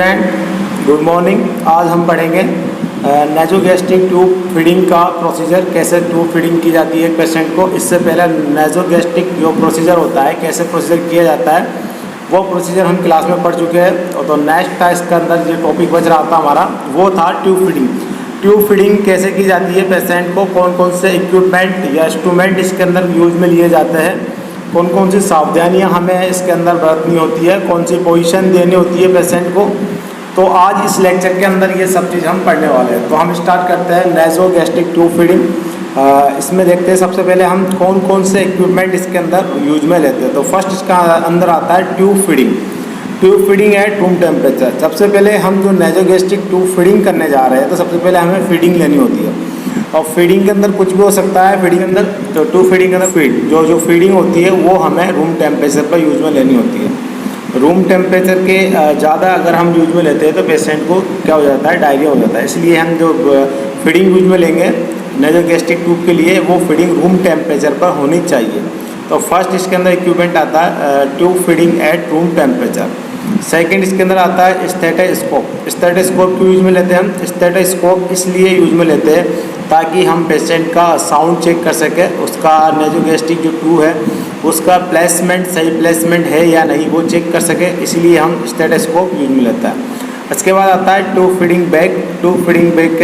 Student, good morning. आज हम पढ़ेंगे नेजोगैस्ट्रिक ट्यूब फीडिंग का प्रोसीजर, कैसे ट्यूब फीडिंग की जाती है पेशेंट को। इससे पहले नेजोगैस्ट्रिक जो प्रोसीजर होता है, कैसे प्रोसीजर किया जाता है, वो प्रोसीजर हम क्लास में पढ़ चुके हैं। तो नेक्स्ट था इसका अंदर जो टॉपिक बच रहा था हमारा, वो था ट्यूब फीडिंग। ट्यूब फीडिंग कैसे की जाती है पेशेंट को, कौन कौन से इक्विपमेंट या इंस्ट्रूमेंट इसके अंदर यूज में लिए जाते हैं, कौन कौन सी सावधानियां हमें इसके अंदर बरतनी होती है, कौन सी पोजीशन देनी होती है पेशेंट को। तो आज इस लेक्चर के अंदर ये सब चीज़ हम पढ़ने वाले हैं। तो हम स्टार्ट करते हैं नेजोगैस्ट्रिक ट्यूब फीडिंग। इसमें देखते हैं सबसे पहले हम कौन कौन से इक्विपमेंट इसके अंदर यूज में लेते हैं। तो फर्स्ट इसका अंदर आता है tube feeding. Tube feeding at room temperature. सबसे पहले हम जो नेजोगैस्ट्रिक ट्यूब फीडिंग करने जा रहे हैं, तो सबसे पहले हमें फीडिंग लेनी होती है। और फीडिंग के अंदर कुछ भी हो सकता है। फीडिंग के अंदर तो ट्यूब फीडिंग के अंदर जो फीडिंग होती है वो हमें रूम टेम्परेचर पर यूज में लेनी होती है। रूम टेम्परेचर के ज़्यादा अगर हम यूज में लेते हैं तो पेशेंट को क्या हो जाता है, डायरिया हो जाता है। इसलिए हम जो फीडिंग यूज में लेंगे नेजोगैस्ट्रिक ट्यूब के लिए, वो फीडिंग रूम टेम्परेचर पर होनी चाहिए। तो फर्स्ट इसके अंदर इक्विपमेंट आता है tube feeding at room temperature. Second इसके अंदर आता है स्टेथोस्कोप। स्टेथोस्कोप क्यों यूज में लेते हैं हम? स्टेथोस्कोप इसलिए यूज में लेते हैं ताकि हम पेशेंट का साउंड चेक कर सकें, उसका नेजोगैस्ट्रिक जो ट्यूब है उसका प्लेसमेंट सही प्लेसमेंट है या नहीं वो चेक कर सके, इसलिए हम स्टेथोस्कोप यूज में लेते हैं। इसके बाद आता है tube feeding bag. Tube feeding bag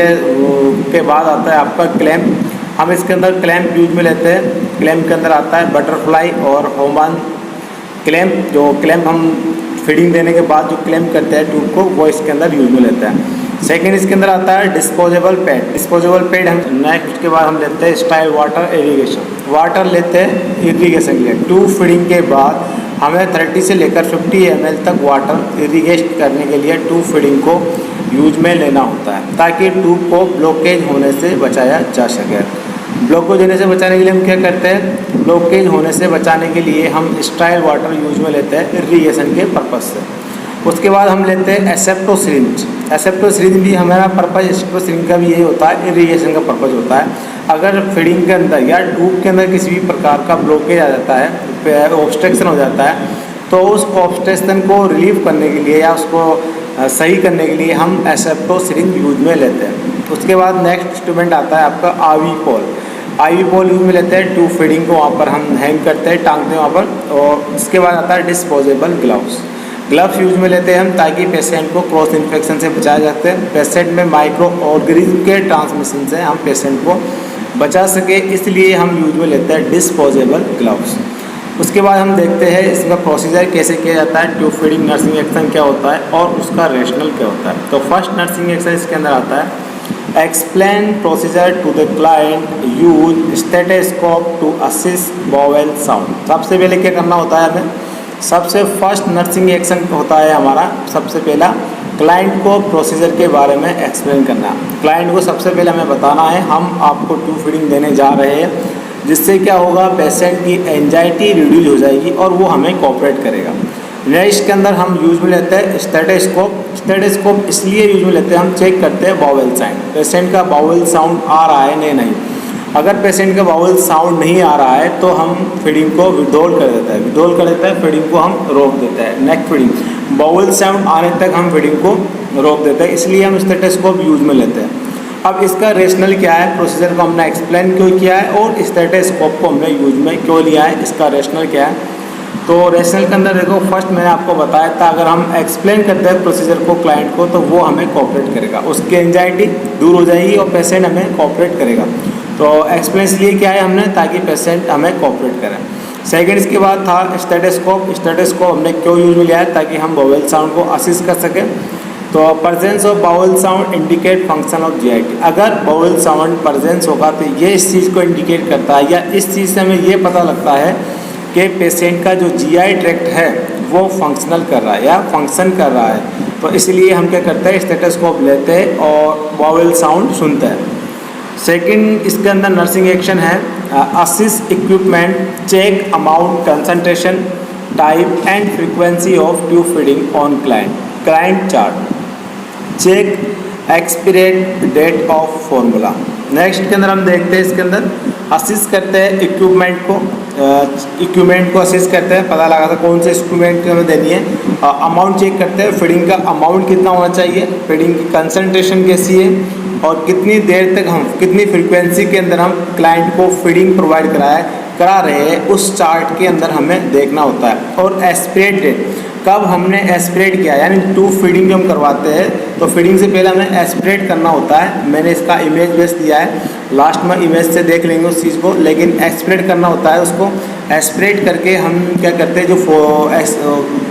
के बाद आता है आपका क्लैंप। हम इसके अंदर क्लैंप यूज में लेते हैं। क्लैंप के अंदर आता है बटरफ्लाई और होमान क्लैंप। जो क्लैंप हम फीडिंग देने के बाद जो क्लैंप करते हैं ट्यूब को, वो इसके अंदर यूज में लेते हैं। सेकेंड इसके अंदर आता है डिस्पोजेबल पैड। डिस्पोजेबल पैड हम नेक्स्ट के बाद हम लेते हैं स्टाइल वाटर इरीगेशन। वाटर लेते हैं इरीगेशन के लिए। ट्यूब फीडिंग के बाद हमें 30 से लेकर 50 ml तक वाटर इरीगेट करने के लिए ट्यूब फीडिंग को यूज में लेना होता है, ताकि ट्यूब को ब्लॉकेज होने से बचाया जा सके। ब्लॉकेज होने से बचाने के लिए हम क्या करते हैं? ब्लॉकेज होने से बचाने के लिए हम स्टाइल वाटर यूज में लेते हैं इरीगेशन के पर्पज़ से। उसके बाद हम लेते हैं एसेप्टो सिरिंज। एसेप्टो सिरिंज भी हमारा पर्पज़, एसेप्टो सिरिंज का भी यही होता है, इरीगेशन का पर्पज़ होता है। अगर फीडिंग के अंदर या ट्यूब के अंदर किसी भी प्रकार का ब्लॉकेज आ जाता है, ऑब्स्ट्रक्शन हो जाता है, तो उस ऑब्स्ट्रक्शन को रिलीव करने के लिए या उसको सही करने के लिए हम एसेप्टो सिरिंज यूज में लेते हैं। उसके बाद नेक्स्ट इंस्ट्रूमेंट आता है आपका आवी पोल। आवी पोल यूज में लेते हैं ट्यूब फीडिंग को, वहाँ पर हम हैंग करते हैं, टांगते हैं वहाँ पर। और इसके बाद आता है डिस्पोजेबल ग्लव्स। ग्लव्स यूज में लेते हैं हम ताकि पेशेंट को क्रॉस इन्फेक्शन से बचाया जाता है। पेशेंट में माइक्रो ऑर्गेनिज्म के ट्रांसमिशन से हम पेशेंट को बचा सके, इसलिए हम यूज में लेते हैं डिस्पोजेबल ग्लव्स। उसके बाद हम देखते हैं इसका प्रोसीजर कैसे किया जाता है, ट्यूब फीडिंग नर्सिंग एक्शन क्या होता है और उसका रेशनल क्या होता है। तो फर्स्ट नर्सिंग एक्शन इसके अंदर आता है explain procedure to the client, use stethoscope to assist vowel sound. सबसे पहले क्या करना होता है हमें? सबसे फर्स्ट नर्सिंग एक्शन होता है हमारा, सबसे पहला क्लाइंट को प्रोसीजर के बारे में एक्सप्लेन करना। क्लाइंट को सबसे पहले हमें बताना है हम आपको ट्यूब फीडिंग देने जा रहे हैं, जिससे क्या होगा, पेशेंट की एंजाइटी रिड्यूस हो जाएगी और वो हमें कोऑपरेट करेगा। नेक्स्ट के अंदर हम यूज में लेते हैं स्टेथोस्कोप। स्टेथोस्कोप इसलिए यूज में लेते हैं, हम चेक करते हैं बाउल साउंड, पेशेंट का बाउल साउंड आ रहा है नहीं। अगर पेशेंट का बाउल साउंड नहीं आ रहा है तो हम फीडिंग को विड्रॉल कर देते हैं। विड्रॉल कर देते हैं, फीडिंग को हम रोक देते हैं। नेक्स्ट फीडिंग बाउल साउंड आने तक हम फीडिंग को रोक देते हैं, इसलिए हम स्टेथोस्कोप यूज में लेते हैं। अब इसका रेशनल क्या है, प्रोसीजर को हमने एक्सप्लेन क्यों किया है और स्टेथोस्कोप को हमने यूज में क्यों लिया है, इसका रेशनल क्या है। तो रेशनल के अंदर देखो, फर्स्ट मैंने आपको बताया था अगर हम एक्सप्लेन करते हैं प्रोसीजर को क्लाइंट को, तो वो हमें कोऑपरेट करेगा, उसकी एंजाइटी दूर हो जाएगी और पेशेंट हमें कोऑपरेट करेगा। तो एक्सप्लेन इसलिए किया है हमने ताकि पेशेंट हमें कोऑपरेट करें। सेकंड इसके बाद था स्टेथोस्कोप। स्टेथोस्कोप हमने क्यों यूज में लिया है? ताकि हम वोवेल साउंड को असिस्ट कर सकें। तो presence of bowel sound indicate function of GIT. अगर बाउल साउंड प्रेजेंस होगा तो ये इस चीज़ को इंडिकेट करता है या इस चीज़ से हमें ये पता लगता है कि पेशेंट का जो जीआई ट्रैक्ट है वो फंक्शनल कर रहा है या फंक्शन कर रहा है। तो इसलिए हम क्या करते हैं, स्टेथोस्कोप लेते हैं और बाउल साउंड सुनते हैं। सेकंड इसके अंदर नर्सिंग एक्शन है assist equipment, check amount, concentration, type and frequency of tube feeding on client chart, check expiration date of formula. Next के अंदर हम देखते हैं इसके अंदर असिस्ट करते हैं इक्विपमेंट को, इक्विपमेंट को असेस करते हैं, पता लगा था कौन से इक्विपमेंट हमें देनी है, अमाउंट चेक करते हैं, फीडिंग का अमाउंट कितना होना चाहिए, फीडिंग की कंसंट्रेशन कैसी है और कितनी देर तक हम कितनी फ्रीक्वेंसी के अंदर हम क्लाइंट को फीडिंग प्रोवाइड करा रहे हैं, उस चार्ट के अंदर हमें देखना होता है। और एस्पिरेट डेट, कब हमने एस्पिरेट किया, यानी टू फीडिंग जो हम करवाते हैं तो फीडिंग से पहले हमें एस्पिरेट करना होता है। मैंने इसका इमेज बेस दिया है, लास्ट में इमेज से देख लेंगे उस चीज़ को, लेकिन एस्पिरेट करना होता है। उसको एस्पिरेट करके हम क्या करते हैं, जो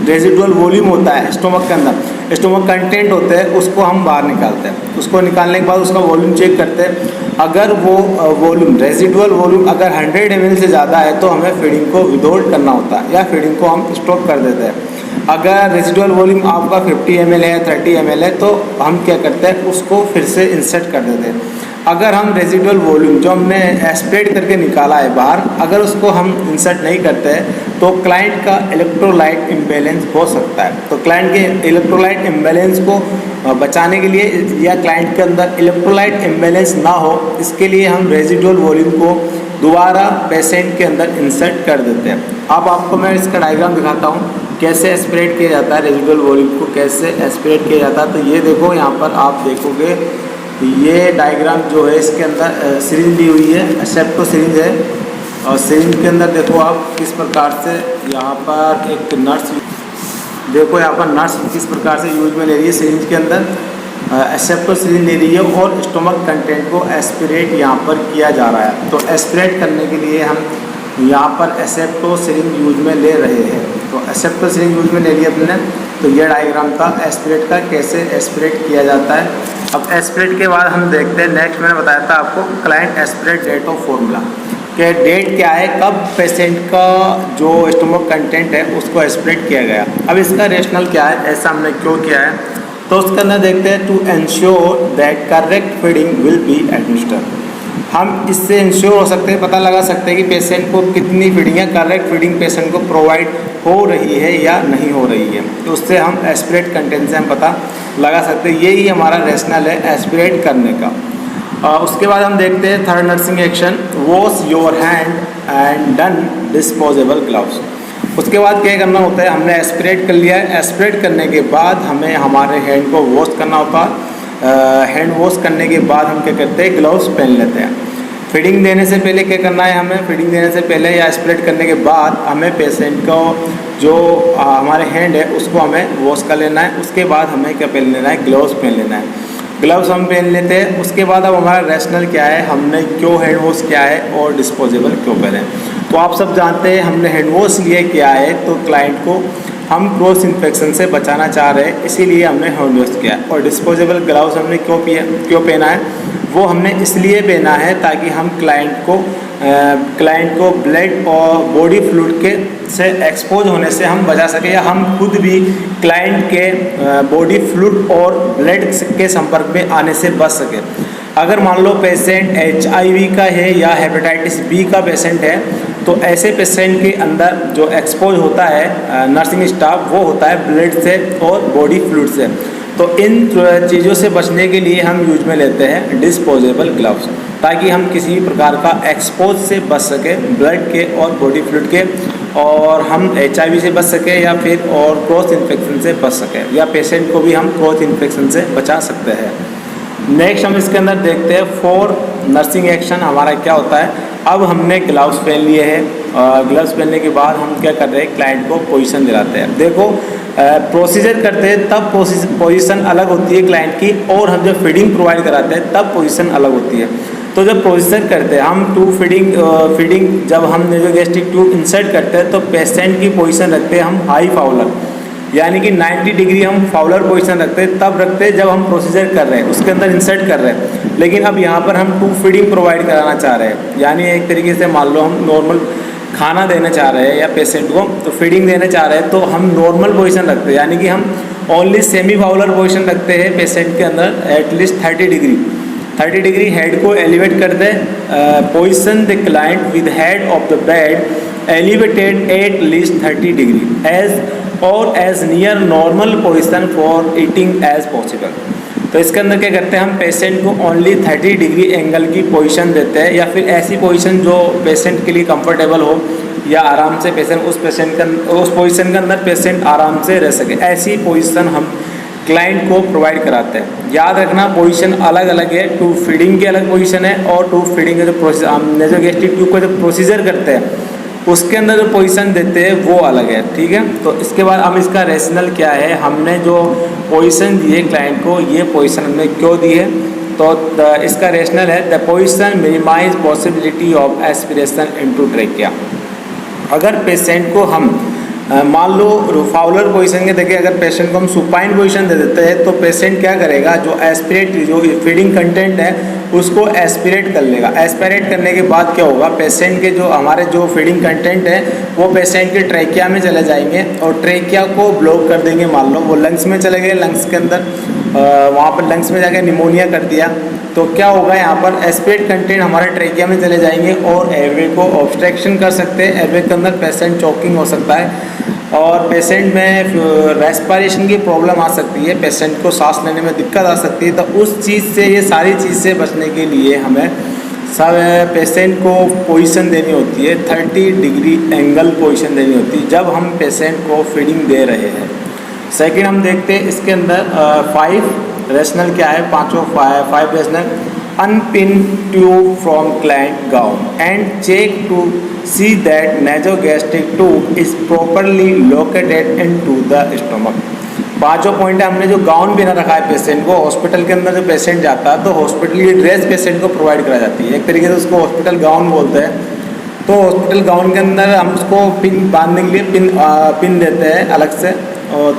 रेजिडुअल वॉल्यूम होता है स्टोमक के अंदर, स्टोमक कंटेंट होते हैं, उसको हम बाहर निकालते हैं। उसको निकालने के बाद उसका वॉल्यूम चेक करते हैं। अगर वो वॉल्यूम रेजिडुअल वॉल्यूम अगर 100 ml से ज़्यादा है तो हमें फीडिंग को विदहोल्ड करना होता है या फीडिंग को हम स्टॉप कर देते हैं। अगर रेजिडुअल वॉल्यूम आपका 50 ml है, 30 ml है, तो हम क्या करते हैं, उसको फिर से इंसर्ट कर देते हैं। अगर हम रेजिडुअल वॉल्यूम जो हमने एस्पिरेट करके निकाला है बाहर, अगर उसको हम इंसर्ट नहीं करते हैं तो क्लाइंट का इलेक्ट्रोलाइट इम्बैलेंस हो सकता है। तो क्लाइंट के इलेक्ट्रोलाइट इम्बैलेंस को बचाने के लिए या क्लाइंट के अंदर इलेक्ट्रोलाइट इम्बैलेंस ना हो, इसके लिए हम रेजिडुअल वॉल्यूम को दोबारा पेशेंट के अंदर इंसर्ट कर देते हैं। अब आपको मैं इसका डायग्राम दिखाता हूँ कैसे एस्पिरेट किया जाता है, रेजिडुअल वॉल्यूम को कैसे एस्पिरेट किया जाता है। तो ये देखो, यहाँ पर आप देखोगे ये डायग्राम जो है, इसके अंदर सिरिंज ली हुई है, एसेप्टो सिरिंज है, और सिरिंज के अंदर देखो आप किस प्रकार से यहाँ पर एक नर्स, देखो यहाँ पर नर्स किस प्रकार से यूज में ले रही है। सिरिंज के अंदर एसेप्टो सिरिंज ले रही है और स्टोमक कंटेंट को एस्पिरेट यहाँ पर किया जा रहा है। तो एस्पिरेट करने के लिए हम यहाँ पर एसेप्टो सिरिंज यूज में ले रहे हैं। तो एसेप्टो सिरिंज यूज में ले लिया अपने। तो ये डायग्राम था एस्पिरेट का, कैसे एस्पिरेट किया जाता है। अब एस्पिरेट के बाद हम देखते हैं, नेक्स्ट मैंने बताया था आपको client aspirate date of formula, कि डेट क्या है, कब पेशेंट का जो स्टोमक कंटेंट है उसको एस्पिरेट किया गया। अब इसका रेशनल क्या है, ऐसा हमने क्यों किया है, तो उसके अंदर देखते हैं to ensure that correct feeding will be administered. हम इससे इंश्योर हो सकते हैं, पता लगा सकते हैं कि पेशेंट को कितनी फीडिंग है, करेक्ट फीडिंग पेशेंट को प्रोवाइड हो रही है या नहीं हो रही है। तो उससे हम एस्पिरेट कंटेंट से हम पता लगा सकते हैं। यही हमारा रेशनल है एस्पिरेट करने का। उसके बाद हम देखते हैं third nursing action, wash your hand and done disposable gloves. उसके बाद क्या करना होता है, हमने एस्पिरेट कर लिया है, एस्पिरेट करने के बाद हमें हमारे हैंड को वॉश करना होता है। हैंड वॉश करने के बाद हम क्या करते हैं, ग्लव्स पहन लेते हैं। फीडिंग देने से पहले क्या करना है हमें, फीडिंग देने से पहले या एस्पिरेट करने के बाद हमें पेशेंट को जो हमारे हैंड है उसको हमें वॉश कर लेना है। उसके बाद हमें क्या पहन लेना है, ग्लव्स पहन लेना है। ग्लव्स हम पहन लेते हैं। उसके बाद अब हमारा रेशनल क्या है, हमने क्यों हैंड वॉश किया है और डिस्पोजेबल क्यों पहने। तो आप सब जानते हैं हमने हैंड वॉश लिए किया है, तो क्लाइंट को हम क्रॉस इन्फेक्शन से बचाना चाह रहे हैं, इसीलिए हमने हैंड वॉश किया। और डिस्पोजेबल ग्लव्स हमने क्यों पहना है, वो हमने इसलिए पहना है ताकि हम क्लाइंट को ब्लड और बॉडी फ्लूइड के से एक्सपोज होने से हम बचा सके, या हम खुद भी क्लाइंट के बॉडी फ्लूइड और ब्लड के संपर्क में आने से बच सके। अगर मान लो पेशेंट HIV का है या हेपेटाइटिस B का पेशेंट है, तो ऐसे पेशेंट के अंदर जो एक्सपोज होता है नर्सिंग स्टाफ, वो होता है ब्लड से और बॉडी फ्लूइड से। तो इन चीज़ों से बचने के लिए हम यूज में लेते हैं डिस्पोजेबल ग्लव्स, ताकि हम किसी प्रकार का एक्सपोज से बच सके, ब्लड के और बॉडी फ्लूइड के, और हम HIV से बच सके या फिर और क्रॉस इन्फेक्शन से बच सके, या पेशेंट को भी हम क्रॉस इन्फेक्शन से बचा सकते हैं। नेक्स्ट हम इसके अंदर देखते हैं फोर्थ नर्सिंग एक्शन हमारा क्या होता है। अब हमने ग्लव्स पहन लिए हैं, ग्लव्स पहनने के बाद हम क्या कर रहे हैं, क्लाइंट को पोजीशन दिलाते हैं। देखो प्रोसीजर करते हैं तब पोजीशन अलग होती है क्लाइंट की, और हम जब फीडिंग प्रोवाइड कराते हैं तब पोजीशन अलग होती है। तो जब प्रोसीजर करते हैं हम फीडिंग जब हम नेज़ोगैस्ट्रिक ट्यूब इंसर्ट करते हैं तो पेशेंट की पोजीशन रखते हैं हम हाई फाउलर, यानी कि 90 डिग्री हम फाउलर पोजीशन रखते हैं, तब रखते हैं जब हम प्रोसीजर कर रहे हैं, उसके अंदर इंसर्ट कर रहे हैं। लेकिन अब यहाँ पर हम ट्यूब फीडिंग प्रोवाइड कराना चाह रहे हैं, यानी एक तरीके से मान लो हम नॉर्मल खाना देना चाह रहे हैं या पेशेंट को तो फीडिंग देना चाह रहे हैं, तो हम नॉर्मल पोजीशन रखते हैं, यानी कि हम ओनली सेमी फाउलर पोजीशन रखते हैं पेशेंट के अंदर एटलीस्ट 30 डिग्री हेड को एलिवेट कर दे। Position the client with head of the bed elevated at least 30 degree as near normal position for eating as possible. तो इसके अंदर क्या करते हैं, हम पेशेंट को ओनली 30 डिग्री एंगल की पोजीशन देते हैं, या फिर ऐसी पोजीशन जो पेशेंट के लिए कंफर्टेबल हो, या आराम से पेशेंट उस पोजीशन के अंदर पेशेंट आराम से रह सके, ऐसी पोजीशन हम क्लाइंट को प्रोवाइड कराते हैं। याद रखना पोजीशन अलग अलग है, ट्यूब फीडिंग की अलग पोजीशन है, और ट्यूब फीडिंग का जो प्रोसीजर हम नेज़ोगैस्ट्रिक ट्यूब का जो प्रोसीजर करते हैं उसके अंदर जो पोजीशन देते हैं वो अलग है, ठीक है। तो इसके बाद हम इसका रैशनल क्या है, हमने जो पोजीशन दी है क्लाइंट को, ये पोजीशन हमने क्यों दी है, तो इसका रैशनल है the position minimize possibility of aspiration into trachea. अगर पेशेंट को हम मान लो फाउलर पोजीशन के देखिए, अगर पेशेंट को हम सुपाइन पोजीशन दे देते हैं तो पेशेंट क्या करेगा, जो एस्पिरेट जो फीडिंग कंटेंट है उसको एस्पिरेट कर लेगा। एस्पिरेट करने के बाद क्या होगा, पेशेंट के जो हमारे जो फीडिंग कंटेंट है वो पेशेंट के ट्रेकिया में चले जाएंगे और ट्रेकिया को ब्लॉक कर देंगे। मान लो वो लंग्स में चले गए, लंग्स के अंदर वहाँ पर लंग्स में जाकर निमोनिया कर दिया, तो क्या होगा, यहाँ पर एस्पिरेट कंटेंट हमारे ट्रेकिया में चले जाएंगे और एयरवे को ऑब्स्ट्रक्शन कर सकते हैं। एयरवे के अंदर पेशेंट चोकिंग हो सकता है और पेशेंट में रेस्पिरेशन की प्रॉब्लम आ सकती है, पेशेंट को सांस लेने में दिक्कत आ सकती है। तो उस चीज़ से, ये सारी चीज़ से बचने के लिए हमें सब पेशेंट को पोजीशन देनी होती है, 30 डिग्री एंगल पोजीशन देनी होती है जब हम पेशेंट को फीडिंग दे रहे हैं। सेकंड हम देखते हैं इसके अंदर 5 रैशनल क्या है, 5 rationale. Unpin tube from client gown and check to see that nasogastric tube is properly located into the stomach. 5 point है, हमने जो गाउन पहना रखा है पेशेंट को, हॉस्पिटल के अंदर जो पेशेंट जाता है तो हॉस्पिटल की ड्रेस पेशेंट को प्रोवाइड कराई जाती है, एक तरीके से उसको हॉस्पिटल गाउन बोलते हैं। तो हॉस्पिटल गाउन के अंदर हम उसको पिन बांधने के लिए पिन देते हैं अलग से,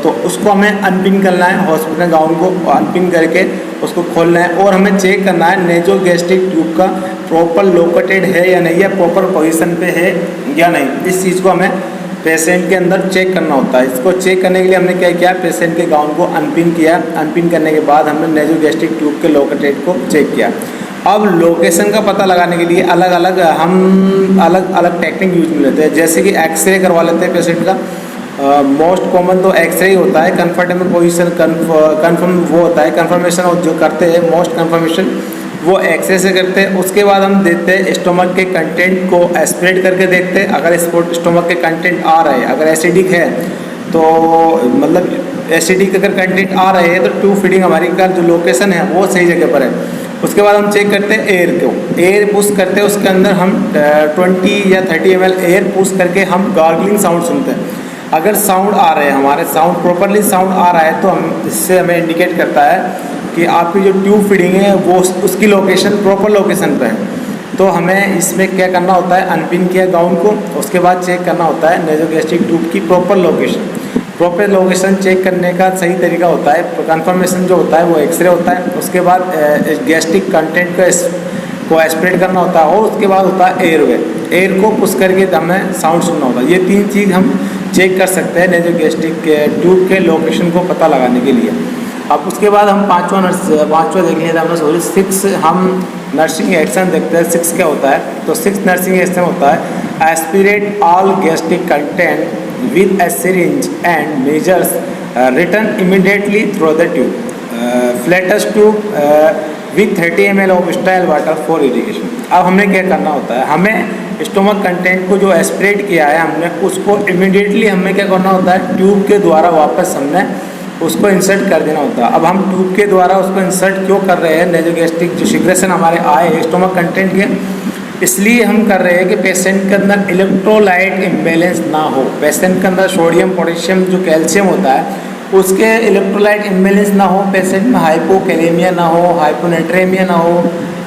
तो उसको हमें अनपिन करना है, हॉस्पिटल गाउन को अनपिन करके उसको खोलना है और हमें चेक करना है नेज़ोगैस्ट्रिक ट्यूब का प्रॉपर लोकेटेड है या नहीं, या प्रॉपर पोजीशन पे है या नहीं। इस चीज़ को हमें पेशेंट के अंदर चेक करना होता है। इसको चेक करने के लिए हमने क्या किया, पेशेंट के गाउन को अनपिन किया, अनपिन करने के बाद हमने नेज़ोगैस्ट्रिक ट्यूब के लोकेटेड को चेक किया। अब लोकेशन का पता लगाने के लिए अलग अलग टेक्निक यूज में लेते हैं, जैसे कि एक्सरे करवा लेते हैं पेशेंट का। मोस्ट कॉमन तो एक्सरे ही होता है, कंफर्टेबल पोजीशन कन्फर्म वो होता है, कंफर्मेशन जो करते हैं मोस्ट कंफर्मेशन वो एक्सरे से करते हैं। उसके बाद हम देते हैं स्टोमक के कंटेंट को एस्पिरेट करके देखते हैं, अगर स्टोमक के कंटेंट आ रहे हैं, अगर एसिडिक है तो मतलब एसिडिक अगर कंटेंट आ रहे हैं तो ट्यूब फीडिंग हमारी का जो लोकेशन है वो सही जगह पर है। उसके बाद हम चेक करते हैं एयर को, एयर पुश करते हैं, उसके अंदर हम 20 या 30 ml एयर पुश करके हम गार्गलिंग साउंड सुनते हैं। अगर साउंड आ रहे हैं, हमारे साउंड प्रॉपरली साउंड आ रहा है तो हम इससे हमें इंडिकेट करता है कि आपकी जो ट्यूब फीडिंग है वो उसकी लोकेशन प्रॉपर लोकेशन पे है। तो हमें इसमें क्या करना होता है, अनपिन किया गाउन को, उसके बाद चेक करना होता है नेज़ोगैस्ट्रिक ट्यूब की proper location. Proper location check करने का सही तरीका होता है, कंफर्मेशन जो होता है वो एक्सरे होता है, उसके बाद गैस्ट्रिक कंटेंट को एस्पिरेट करना होता है और उसके बाद होता है एयरवे, एयर को पुश करके हमें साउंड सुनना होता है। ये 3 चीज़ हम चेक कर सकते हैं नेज़ोगैस्ट्रिक ट्यूब के लोकेशन को पता लगाने के लिए। अब उसके बाद हम पाँचवा देख लिया था हमने, सॉरी 6 हम नर्सिंग एक्शन देखते हैं। 6 क्या होता है, तो 6 नर्सिंग एक्शन होता है aspirate all gastric content with a syringe and measures written immediately through the tube. Flatus tube with 30 ml of sterile water for irrigation. अब हमें क्या करना होता है, हमें स्टोमक कंटेंट को जो एस्पिरेट किया है हमने उसको इमीडिएटली हमें क्या करना होता है, ट्यूब के द्वारा वापस हमने उसको इंसर्ट कर देना होता है। अब हम ट्यूब के द्वारा उसको इंसर्ट क्यों कर रहे हैं, नेज़ोगैस्ट्रिक जो सिग्रेशन हमारे आए स्टोमक कंटेंट के, इसलिए हम कर रहे हैं कि पेशेंट के अंदर इलेक्ट्रोलाइट इम्बैलेंस ना हो। पेशेंट के अंदर सोडियम पोटेशियम जो कैल्शियम होता है उसके इलेक्ट्रोलाइट इम्बैलेंस ना हो, पेशेंट में हाइपोकैलेमिया ना हो, हाइपोनेट्रेमिया ना हो।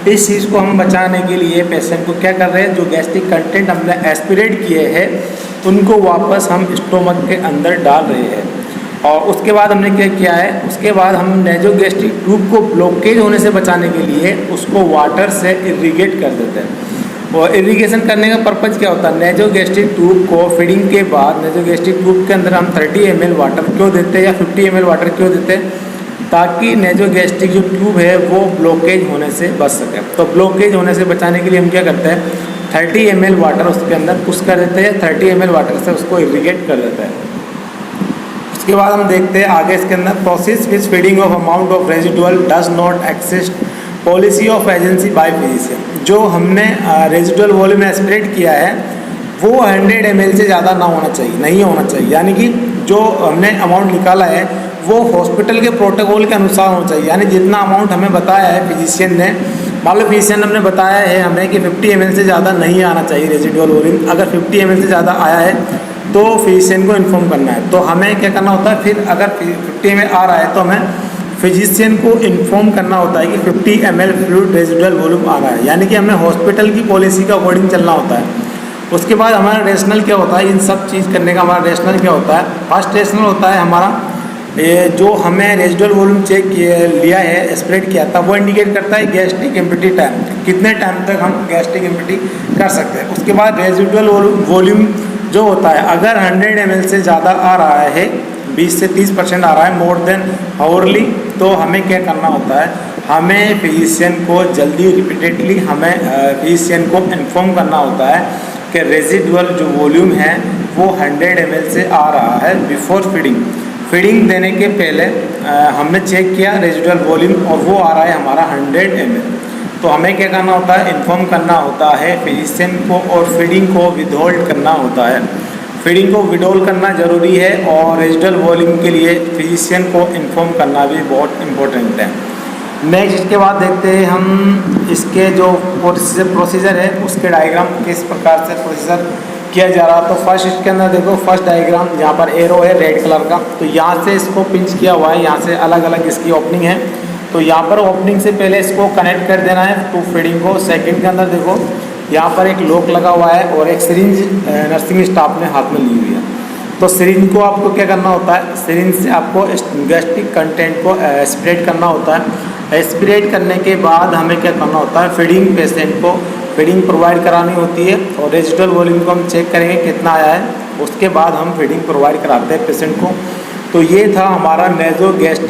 इस चीज़ को हम बचाने के लिए पेशेंट को क्या कर रहे हैं, जो गैस्ट्रिक कंटेंट हमने एस्पिरेट किए हैं उनको वापस हम स्टोमक के अंदर डाल रहे हैं। और उसके बाद हमने क्या किया है, उसके बाद हम नेज़ोगैस्ट्रिक ट्यूब को ब्लॉकेज होने से बचाने के लिए उसको वाटर से इरिगेट कर देते हैं। और इरिगेशन करने का पर्पज़ क्या होता है, नेज़ोगैस्ट्रिक ट्यूब को फीडिंग के बाद नेज़ोगैस्ट्रिक ट्यूब के अंदर हम 30 ml वाटर क्यों देते हैं या 50 ml वाटर क्यों देते हैं, ताकि नेज़ोगैस्ट्रिक जो ट्यूब है वो ब्लॉकेज होने से बच सके। तो ब्लॉकेज होने से बचाने के लिए हम क्या करते हैं, 30 ml वाटर उसके अंदर पुश कर देते हैं, 30 ml वाटर से उसको इरिगेट कर देते हैं। उसके उसके बाद हम देखते हैं आगे इसके अंदर process which feeding of amount of residual does not exist policy of agency bye physician. जो हमने रेजिडुअल वॉल्यूम एस्पिरेट किया है वो 100 ml से ज़्यादा ना होना चाहिए, नहीं होना चाहिए, यानी कि जो हमने अमाउंट निकाला है वो हॉस्पिटल के प्रोटोकॉल के अनुसार होना चाहिए। यानी जितना अमाउंट हमें बताया है फिजिशियन ने, मान लो फिजिशियन हमने बताया है हमें कि 50 ml से ज़्यादा नहीं आना चाहिए रेजिडुअल वॉल्यूम। अगर 50 ml से ज़्यादा आया है तो फिजिशियन को इन्फॉर्म करना है। तो हमें क्या करना होता है, फिर अगर 50 ml आ रहा है तो हमें फिजिशियन को इन्फॉर्म करना होता है कि 50 ml फ्लूइड रेजिडुअल वॉल्यूम आ रहा है, यानी कि हमें हॉस्पिटल की पॉलिसी के अकॉर्डिंग चलना होता है। उसके बाद हमारा रेशनल क्या होता है, इन सब चीज़ करने का हमारा रेशनल क्या होता है। फर्स्ट रेशनल होता है हमारा ये जो हमें रेजिडुअल वॉल्यूम चेक लिया है, स्प्रेड किया था, वो इंडिकेट करता है गैस्ट्रिक एम्प्टी टाइम, कितने टाइम तक हम गैस्ट्रिक एम्प्टी कर सकते हैं। उसके बाद रेजिडुअल वॉल्यूम जो होता है अगर 100 ml से ज़्यादा आ रहा है, 20 से 30% आ रहा है मोर देन आवरली, तो हमें क्या करना होता है, हमें फिजिशियन को जल्दी रिपीटेडली हमें फिजिशियन को इन्फॉर्म करना होता है कि रेजिडुअल जो वॉल्यूम है वो 100 ml से आ रहा है। बिफोर फीडिंग देने के पहले हमने चेक किया रेजिडुअल वॉल्यूम और वो आ रहा है हमारा 100 ml। तो हमें क्या करना होता है, इन्फॉर्म करना होता है फिजिशियन को और फीडिंग को विदहोल्ड करना होता है। फीडिंग को विदहोल्ड करना ज़रूरी है और रेजिडुअल वॉल्यूम के लिए फिजिशियन को इन्फॉर्म करना भी बहुत इम्पोर्टेंट है। नेक्स्ट इसके बाद देखते हैं हम इसके जो प्रोसीजर है उसके डायग्राम किस प्रकार से प्रोसीजर किया जा रहा है। तो फर्स्ट इसके अंदर देखो, फर्स्ट डायग्राम यहाँ पर एरो है रेड कलर का, तो यहाँ से इसको पिंच किया हुआ है, यहाँ से अलग अलग इसकी ओपनिंग है। तो यहाँ पर ओपनिंग से पहले इसको कनेक्ट कर देना है टू फीडिंग को। सेकंड के अंदर देखो यहाँ पर एक लॉक लगा हुआ है और एक सिरिंज नर्सिंग स्टाफ ने हाथ में ली हुई है। तो सिरिंज को आपको क्या करना होता है, सिरिंज से आपको गैस्ट्रिक कंटेंट को एस्पिरेट करना होता है। एस्पिरेट करने के बाद हमें क्या करना होता है, फीडिंग पेशेंट को फीडिंग प्रोवाइड करानी होती है और रेजिडुअल वॉल्यूम को हम चेक करेंगे कितना आया है, उसके बाद हम फीडिंग प्रोवाइड कराते हैं पेशेंट को। तो ये था हमारा नेज़ोगैस्ट्रिक